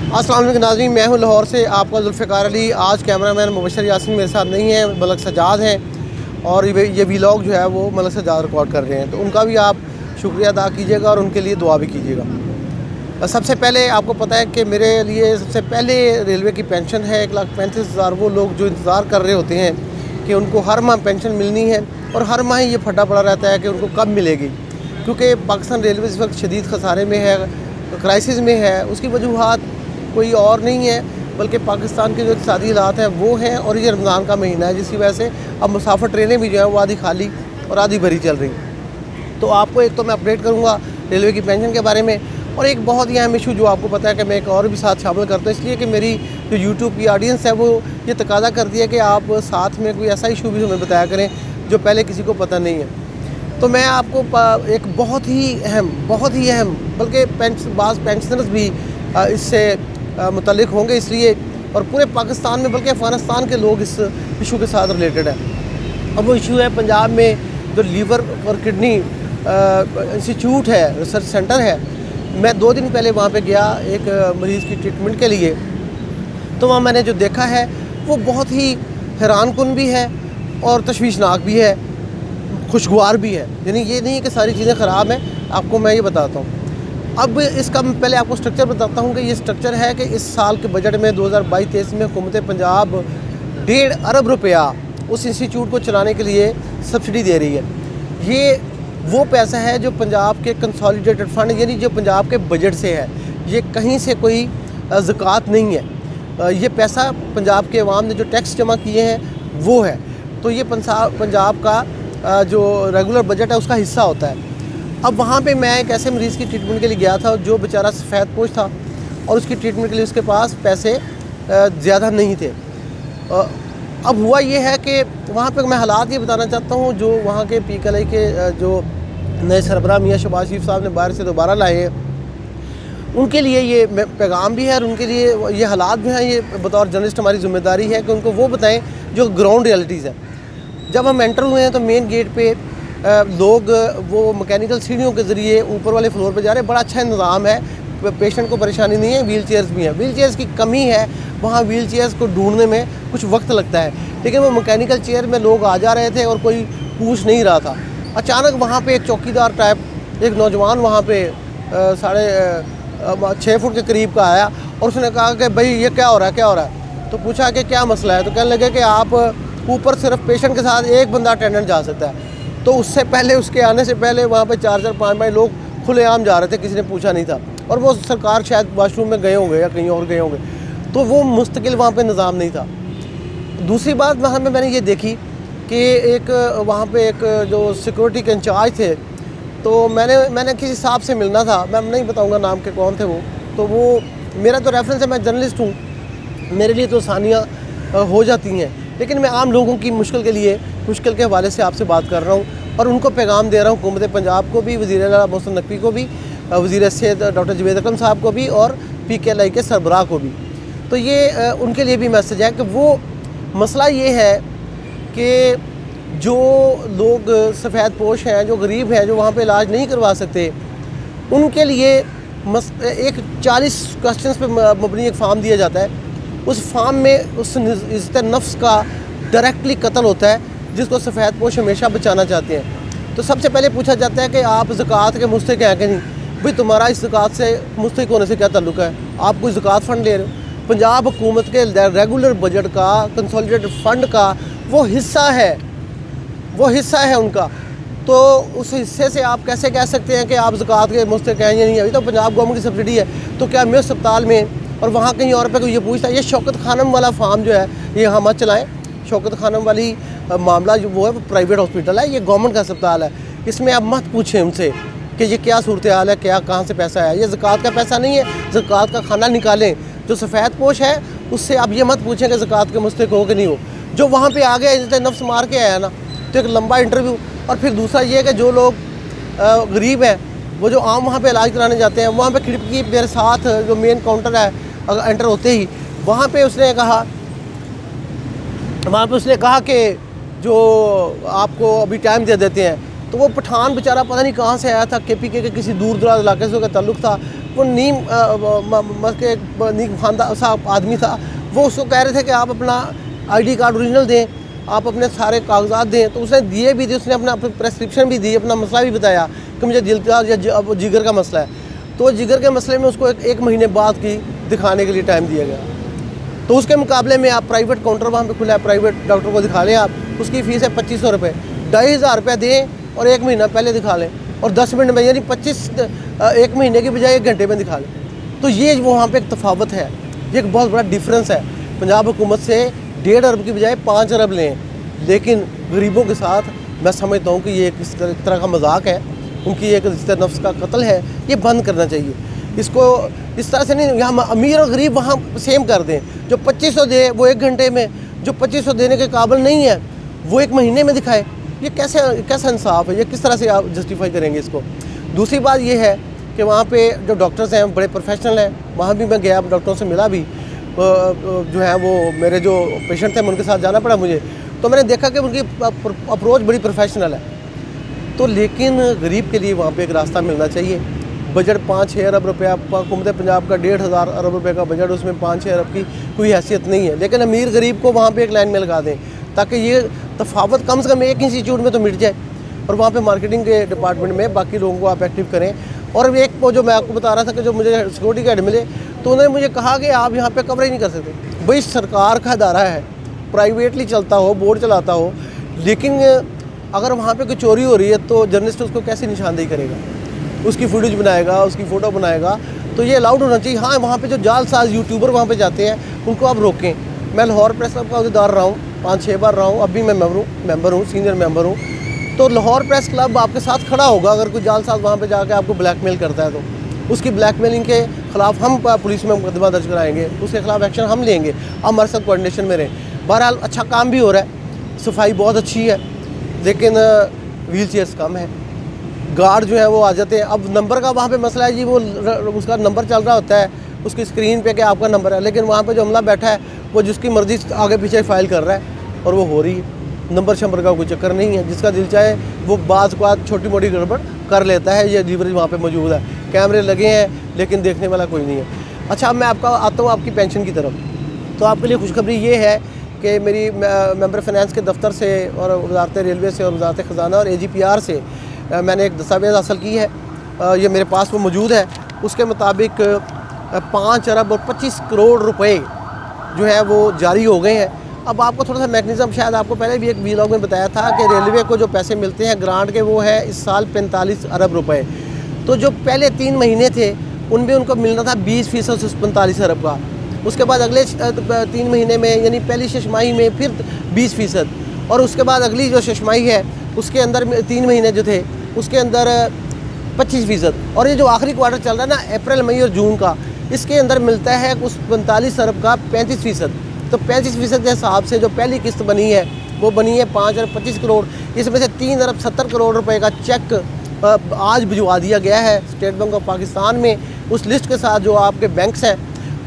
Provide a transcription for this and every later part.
अस्सलाम वालेकुम नाज़रीन, मैं हूं लाहौर से आपका जुल्फ़िकार अली। आज कैमरामैन मुबशर यासीन मेरे साथ नहीं है, मलक सजाद हैं और ये व्लॉग जो है वो मलक सजाद रिकॉर्ड कर रहे हैं, तो उनका भी आप शुक्रिया अदा कीजिएगा और उनके लिए दुआ भी कीजिएगा। सबसे पहले आपको पता है कि मेरे लिए सबसे पहले रेलवे की पेंशन है 1,35,000। वो लोग जो इंतज़ार कर रहे होते हैं कि उनको हर माह पेंशन मिलनी है और हर माह ये फटा पड़ा रहता है कि उनको कब मिलेगी, क्योंकि पाकिस्तान रेलवे इस वक्त शदीद खसारे में है, क्राइसिस में है। उसकी वजूहात कोई और नहीं है बल्कि पाकिस्तान के जो इक़्तिसादी हालात हैं वो हैं, और ये रमज़ान का महीना है जिसकी वजह से अब मुसाफिर ट्रेनें भी जो हैं वो आधी खाली और आधी भरी चल रही। तो आपको एक तो मैं अपडेट करूँगा रेलवे की पेंशन के बारे में, और एक बहुत ही अहम इशू जो आपको पता है कि मैं एक और भी साथ शामिल करता हूँ, इसलिए कि मेरी जो यूट्यूब की ऑडियंस है वो ये तकाज़ा करती है कि आप साथ में कोई ऐसा इशू भी हमें बताया करें जो पहले किसी को पता नहीं है। तो मैं आपको एक बहुत ही अहम बल्कि बाज़ पेंशनर्स भी इससे मुतल्लिक़ होंगे, इसलिए और पूरे पाकिस्तान में बल्कि अफ़गानिस्तान के लोग इस इशू के साथ रिलेटेड है। अब वो इशू है पंजाब में जो लीवर और किडनी इंस्टीट्यूट है, रिसर्च सेंटर है। मैं 2 दिन पहले वहाँ पे गया एक मरीज़ की ट्रीटमेंट के लिए, तो वहाँ मैंने जो देखा है वो बहुत ही हैरानकुन भी है और तशवीशनाक भी है, खुशगवार भी है। यानी ये नहीं है कि सारी चीज़ें ख़राब हैं, आपको मैं ये बताता हूँ। अब इसका मैं पहले आपको स्ट्रक्चर बताता हूँ कि ये स्ट्रक्चर है कि इस साल के बजट में 2022-23 में हुकूमत पंजाब 1.5 अरब रुपया उस इंस्टीट्यूट को चलाने के लिए सब्सिडी दे रही है। ये वो पैसा है जो पंजाब के कंसोलिडेटेड फंड यानी जो पंजाब के बजट से है, ये कहीं से कोई ज़कात नहीं है। ये पैसा पंजाब के अवाम ने जो टैक्स जमा किए हैं वो है, तो ये पंजाब का जो रेगुलर बजट है उसका हिस्सा होता है। अब वहाँ पे मैं एक ऐसे मरीज़ की ट्रीटमेंट के लिए गया था जो बेचारा सफ़ेद पोश था और उसकी ट्रीटमेंट के लिए उसके पास पैसे ज़्यादा नहीं थे। अब हुआ ये है कि वहाँ पे मैं हालात ये बताना चाहता हूँ जो वहाँ के PKI के जो नए सरबराह मियाँ शहबाज शरीफ साहब ने बाहर से दोबारा लाए हैं, उनके लिए ये पैगाम भी है और उनके लिए ये हालात भी हैं। ये बतौर जर्नलिस्ट हमारी ज़िम्मेदारी है कि उनको वो बताएँ जो ग्राउंड रियलिटीज़ है। जब हम एंटर हुए हैं तो मेन गेट पे लोग वो मैकेनिकल सीढ़ियों के ज़रिए ऊपर वाले फ्लोर पे जा रहे हैं। बड़ा अच्छा इंतज़ाम है, पेशेंट को परेशानी नहीं है। व्हील चेयर्स भी हैं, व्हील चेयर्स की कमी है, वहाँ व्हील चेयर्स को ढूंढने में कुछ वक्त लगता है, लेकिन वो मैकेनिकल चेयर में लोग आ जा रहे थे और कोई पूछ नहीं रहा था। अचानक वहाँ पे एक चौकीदार टाइप एक नौजवान वहाँ पे 6.5 फुट के करीब का आया और उसने कहा कि भाई ये क्या हो रहा है। तो पूछा कि क्या मसला है, तो कहने लगे कि आप ऊपर सिर्फ पेशेंट के साथ एक बंदा अटेंडेंट जा सकता है। तो उससे पहले, उसके आने से पहले वहाँ पे 4-4, 5-5 लोग खुलेआम जा रहे थे, किसी ने पूछा नहीं था, और वो सरकार शायद वाशरूम में गए होंगे या कहीं और गए होंगे, तो वो मुस्तकिल वहाँ पे निज़ाम नहीं था। दूसरी बात वहाँ पे मैंने ये देखी कि एक वहाँ पे एक जो सिक्योरिटी के इंचार्ज थे, तो मैंने किसी साहब से मिलना था, मैं नहीं बताऊँगा नाम के कौन थे वो, तो वो मेरा तो रेफरेंस है, मैं जर्नलिस्ट हूँ, मेरे लिए तो आसानियाँ हो जाती हैं, लेकिन मैं आम लोगों की मुश्किल के हवाले से आपसे बात कर रहा हूँ और उनको पैगाम दे रहा हूँ, हुकूमत पंजाब को भी, वज़ीर आला मोहसिन नकवी को भी, वज़ीर सेहत डॉक्टर जावेद अकरम साहब को भी और PKI के सरबराह को भी। तो ये उनके लिए भी मैसेज है कि वो मसला ये है कि जो लोग सफ़ेद पोश हैं, जो गरीब हैं, जो वहाँ पे इलाज नहीं करवा सकते, उनके लिए एक 40 क्वेश्चंस पे मबनी एक फार्म दिया जाता है। उस फार्म में उस इज़्ज़त नफ्स का डायरेक्टली कत्ल होता है जिसको सफ़ेद पोश हमेशा बचाना चाहते हैं। तो सबसे पहले पूछा जाता है कि आप ज़कात के मुस्तहिक़ हैं कि नहीं। भाई तुम्हारा इस ज़कात से मुस्तहिक़ होने से क्या ताल्लुक़ है, आप कोई ज़कात फ़ंड ले रहे हो। पंजाब हुकूमत के रेगुलर बजट का, कंसोलिडेटेड फ़ंड का वो हिस्सा है उनका। तो उस हिस्से से आप कैसे कह सकते हैं कि आप ज़कात के मुस्तहिक़ हैं या नहीं। अभी तो पंजाब गवर्नमेंट की सब्सिडी है, तो क्या मैं अस्पताल में और वहाँ कहीं और पे कोई ये पूछता है। ये शौकत खानम वाला फार्म जो है ये यहाँ मत चलाएँ। शौकत खानम वाली मामला जो वो है वो प्राइवेट हॉस्पिटल है, ये गवर्नमेंट का अस्पताल है। इसमें आप मत पूछें उनसे कि ये क्या सूरत हाल है, क्या कहाँ से पैसा है। ये ज़कात का पैसा नहीं है, ज़कात का खाना निकालें। जो सफ़ेद पोश है उससे आप ये मत पूछें कि ज़कात के मुस्तहिक़ हो कि नहीं हो। जो वहाँ पे आ गया जितने नफ्स मार के आया ना, तो एक लंबा इंटरव्यू। और फिर दूसरा ये कि जो लोग गरीब हैं, वो जो आम वहाँ पे इलाज कराने जाते हैं, वहाँ पे खिड़की मेरे साथ जो मेन काउंटर है, अगर एंटर होते ही वहाँ पे उसने कहा कि जो आपको अभी टाइम दे देते हैं। तो वो पठान बेचारा पता नहीं कहाँ से आया था, KPK के किसी दूर दराज इलाके से उसका ताल्लुक़ था। को नीम खानदान सा आदमी था, वो उसको कह रहे थे कि आप अपना ID कार्ड ओरिजिनल दें, आप अपने सारे कागजात दें। तो उसने दिए भी थे, उसने अपना प्रेस्क्रिप्शन भी दी, अपना मसला भी बताया कि मुझे दिल का या जिगर का मसला है। तो जिगर के मसले में उसको एक महीने बाद की दिखाने के लिए टाइम दिया गया। तो उसके मुकाबले में आप प्राइवेट काउंटर वहाँ पे खुला है, प्राइवेट डॉक्टर को दिखा लें आप, उसकी फ़ीस है 2500 रुपये। 2500 रुपये दें और 1 महीना पहले दिखा लें, और 10 मिनट में, यानी 1 महीने की बजाय 1 घंटे में दिखा लें। तो ये वहाँ पे एक तफावत है, ये एक बहुत बड़ा डिफरेंस है। पंजाब हुकूमत से 1.5 अरब की बजाय 5 अरब लें, लेकिन गरीबों के साथ मैं समझता हूँ कि ये एक तरह का मजाक है, उनकी एक नफ्स का कत्ल है। ये बंद करना चाहिए इसको। इस तरह से नहीं, यहाँ अमीर और गरीब वहाँ सेम कर दें। जो 2500 दे वो 1 घंटे में, जो 2500 देने के काबिल नहीं है वो 1 महीने में दिखाए। ये कैसा इंसाफ है? ये किस तरह से आप जस्टिफाई करेंगे इसको? दूसरी बात ये है कि वहाँ पे जो डॉक्टर्स हैं बड़े प्रोफेशनल हैं, वहाँ भी मैं गया, डॉक्टरों से मिला भी, जो है वो मेरे जो पेशेंट थे उनके साथ जाना पड़ा मुझे, तो मैंने देखा कि उनकी अप्रोच बड़ी प्रोफेशनल है। तो लेकिन गरीब के लिए वहाँ पे एक रास्ता मिलना चाहिए। बजट 5-6 अरब रुपया, हुकूमत पंजाब का 1.5 अरब रुपये का बजट, उसमें 5-6 अरब की कोई हैसियत नहीं है। लेकिन अमीर गरीब को वहाँ पे एक लाइन में लगा दें, ताकि ये तफावत कम से कम एक इंस्टीट्यूट में तो मिट जाए, और वहाँ पे मार्केटिंग के डिपार्टमेंट में बाकी लोगों को आप एक्टिव करें। और एक वो जो मैं आपको बता रहा था कि जो मुझे सिक्योरिटी गार्ड मिले, तो उन्होंने मुझे कहा कि आप यहाँ पे कवरेज नहीं कर सकते। भाई सरकार का अदारा है, प्राइवेटली चलता हो, बोर्ड चलाता हो, लेकिन अगर वहाँ पे कोई चोरी हो रही है तो जर्नलिस्ट उसको कैसे निशानदेही करेगा? उसकी फुटेज बनाएगा, उसकी फ़ोटो बनाएगा। तो ये अलाउड होना चाहिए। हाँ, वहाँ पे जो जालसाज यूट्यूबर वहाँ पे जाते हैं उनको आप रोकें। मैं लाहौर प्रेस क्लब का अहदेदार रहा हूँ, 5-6 बार रहा हूँ, अभी मैं मेंबर हूँ, सीनियर मेंबर हूँ। तो लाहौर प्रेस क्लब आपके साथ खड़ा होगा अगर कोई जालसाज वहाँ पे जाके आपको ब्लैकमेल करता है। तो उसकी ब्लैकमेलिंग के ख़िलाफ़ हम पुलिस में मुकदमा दर्ज कराएंगे, उसके खिलाफ एक्शन हम लेंगे। आप हमारे साथ कोऑर्डिनेशन में रहें। बहरहाल अच्छा काम भी हो रहा है, सफाई बहुत अच्छी है, लेकिन व्हील चेयर्स कम है। गार्ड जो है वो आ जाते हैं। अब नंबर का वहाँ पे मसला है जी, वो उसका नंबर चल रहा होता है उसकी स्क्रीन पे कि आपका नंबर है, लेकिन वहाँ पे जो अमला बैठा है वो जिसकी मर्ज़ी आगे पीछे फाइल कर रहा है और वो हो रही है। नंबर शंबर का कोई चक्कर नहीं है, जिसका दिल चाहे वो बाज़ बात छोटी मोटी गड़बड़ कर लेता है। ये लीवरेज वहाँ पे मौजूद है, कैमरे लगे हैं, लेकिन देखने वाला कोई नहीं है। अच्छा, अब मैं आपका आता हूँ आपकी पेंशन की तरफ। तो आपके लिए खुशखबरी ये है कि मेरी मेंबर फाइनेंस के दफ्तर से और वजारत रेलवे से और वजारत ख़जाना और AGPR से मैंने एक दस्तावेज़ हासिल की है, ये मेरे पास वो मौजूद है। उसके मुताबिक 5 अरब और 25 करोड़ रुपए जो है वो जारी हो गए हैं। अब आपको थोड़ा सा मैकेनिज़्म शायद आपको पहले भी एक वीलॉग में बताया था कि रेलवे को जो पैसे मिलते हैं ग्रांट के, वो है इस साल 45 अरब रुपए। तो जो पहले 3 महीने थे उनमें उनको मिलना था 20% से 45 अरब का। उसके बाद अगले 3 महीने में, यानी पहली छमाही में फिर 20%, और उसके बाद अगली जो छमाही है उसके अंदर 3 महीने जो थे उसके अंदर 25%, और ये जो आखिरी क्वार्टर चल रहा है ना, अप्रैल, मई और जून का, इसके अंदर मिलता है उस 45 अरब का 35%। तो 35% के हिसाब से जो पहली किस्त बनी है वो बनी है 5 अरब 25 करोड़। इसमें से 3 अरब 70 करोड़ रुपए का चेक आज भिजवा दिया गया है स्टेट बैंक ऑफ पाकिस्तान में, उस लिस्ट के साथ जो आपके बैंक्स हैं,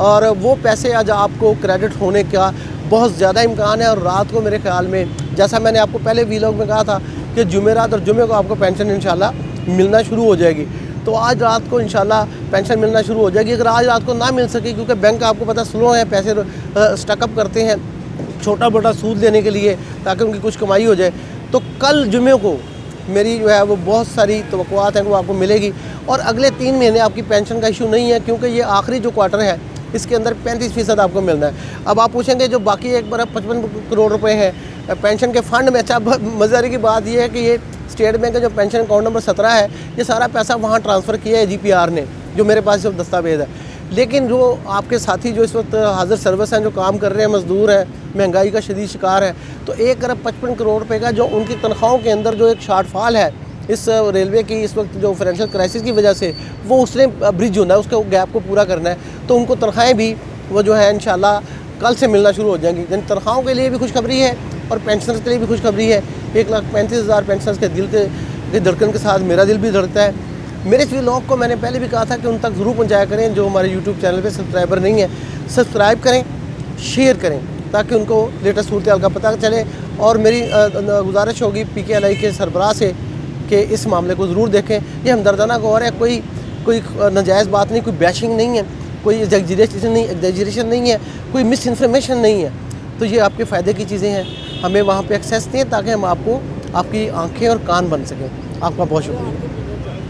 और वो पैसे आज आपको क्रेडिट होने का बहुत ज़्यादा इम्कान है। और रात को मेरे ख्याल में, जैसा मैंने आपको पहले वीलॉग में कहा था कि जुमेरात और जुमे को आपको पेंशन इंशाल्लाह मिलना शुरू हो जाएगी। तो आज रात को इंशाल्लाह पेंशन मिलना शुरू हो जाएगी। अगर आज रात को ना मिल सके, क्योंकि बैंक आपको पता स्लो है, पैसे स्टकअप करते हैं छोटा मोटा सूद लेने के लिए ताकि उनकी कुछ कमाई हो जाए, तो कल जुमे को मेरी जो है वो बहुत सारी तवक्कुआत हैं कि वो आपको मिलेगी। और अगले 3 महीने आपकी पेंशन का इशू नहीं है, क्योंकि ये आखिरी जो क्वार्टर है इसके अंदर 35% आपको मिलना है। अब आप पूछेंगे जो बाकी 55 करोड़ रुपए हैं पेंशन के फ़ंड में, अच्छा मज़े की बात यह है कि ये स्टेट बैंक का जो पेंशन अकाउंट नंबर 17 है, ये सारा पैसा वहाँ ट्रांसफ़र किया है AGPR ने, जो मेरे पास जो दस्तावेज़ है। लेकिन जो आपके साथी जो इस वक्त हाजिर सर्विस हैं, जो काम कर रहे हैं, मज़दूर हैं, महंगाई का शदीद शिकार है, तो 1 अरब 55 करोड़ रुपए का जो उनकी तनख्वाहों के अंदर जो एक शॉर्टफॉल है इस रेलवे की इस वक्त जो फाइनेंशियल क्राइसिस की वजह से, वो उसने ब्रिज होना है, उसके गैप को पूरा करना है। तो उनको तनख्वाहें भी वो जो है इंशाल्लाह कल से मिलना शुरू हो जाएंगी। यानी तनख्वाहों के लिए भी खुशखबरी है और पेंशनर्स के लिए भी खुशखबरी है। 1,35,000 पेंशनर्स के दिल के धड़कन के साथ मेरा दिल भी धड़कता है। मेरे इस व्लॉग को मैंने पहले भी कहा था कि उन तक ज़रूर पहुँचाया करें जो हमारे YouTube चैनल पर सब्सक्राइबर नहीं है। सब्सक्राइब करें, शेयर करें, ताकि उनको लेटेस्ट सूरत हाल का पता चले। और मेरी गुजारिश होगी PKLI के सरबराह से कि इस मामले को ज़रूर देखें। ये हमदर्दाना गौर है, कोई कोई नाजायज़ बात नहीं, कोई बैशिंग नहीं है, कोई एग्जैजरेशन नहीं है, कोई मिस इन्फॉर्मेशन नहीं है। तो ये आपके फ़ायदे की चीज़ें हैं। हमें वहाँ पे एक्सेस दें ताकि हम आपको आपकी आंखें और कान बन सकें। आपका बहुत शुक्रिया।